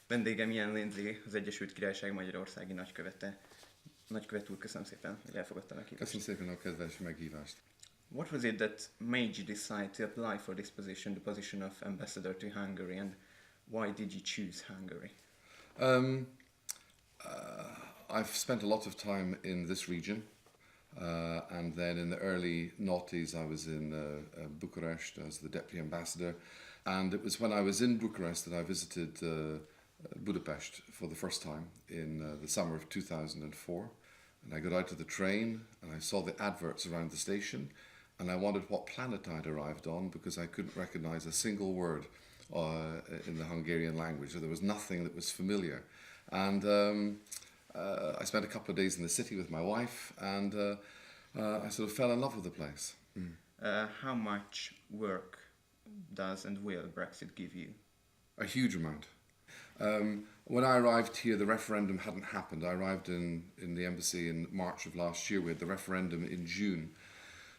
Vendégem ilyen Lindsay, az Egyesült Királyság magyarországi nagykövete. Nagykövet úr, köszönöm szépen, hogy elfogadta meghívást. Köszönöm szépen a kedves meghívást. What was it that made you decide to apply for this position, the position of ambassador to Hungary, and why did you choose Hungary? I've spent a lot of time in this region, and then in the early noughties I was in Bucharest as the deputy ambassador, and it was when I was in Bucharest that I visited Budapest for the first time in the summer of 2004, and I got out of the train and I saw the adverts around the station, and I wondered what planet I'd arrived on because I couldn't recognize a single word in the Hungarian language. So there was nothing that was familiar, and I spent a couple of days in the city with my wife, and I sort of fell in love with the place. How much work does and will Brexit give you? A huge amount. When I arrived here, the referendum hadn't happened. I arrived in the embassy in March of last year. We had the referendum in June.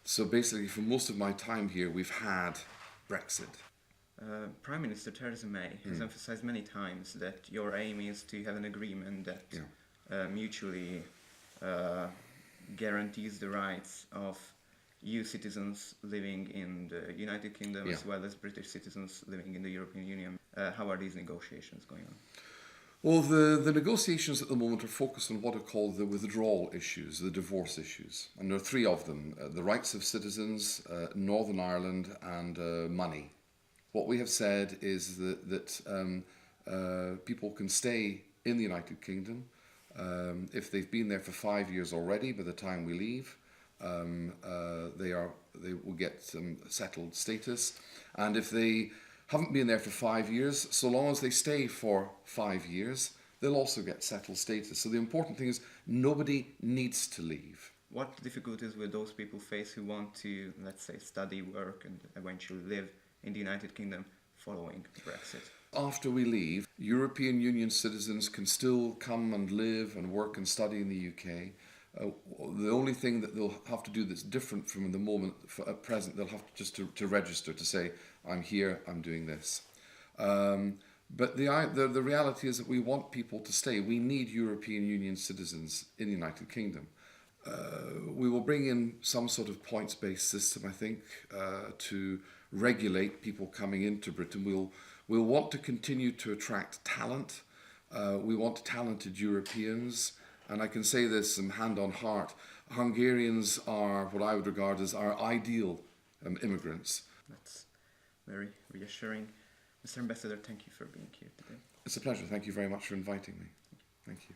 So basically, for most of my time here, we've had Brexit. Prime Minister Theresa May has emphasized many times that your aim is to have an agreement that mutually guarantees the rights of EU citizens living in the United Kingdom as well as British citizens living in the European Union. How are these negotiations going on? Well, the negotiations at the moment are focused on what are called the withdrawal issues, the divorce issues. And there are three of them, the rights of citizens, Northern Ireland and money. What we have said is that people can stay in the United Kingdom if they've been there for 5 years already. By the time we leave, they will get some settled status, and if they haven't been there for 5 years, so long as they stay for 5 years, they'll also get settled status. So the important thing is nobody needs to leave. What difficulties will those people face who want to, let's say, study, work and eventually live in the United Kingdom following Brexit? After we leave, European Union citizens can still come and live and work and study in the UK. The only thing that they'll have to do that's different from the moment at present, they'll have just to register to say, I'm here, I'm doing this. But the reality is that we want people to stay. We need European Union citizens in the United Kingdom. We will bring in some sort of points-based system, I think, to regulate people coming into Britain. We'll want to continue to attract talent. We want talented Europeans. And I can say this hand on heart, Hungarians are what I would regard as our ideal immigrants. That's very reassuring. Mr. Ambassador, thank you for being here today. It's a pleasure. Thank you very much for inviting me. Thank you.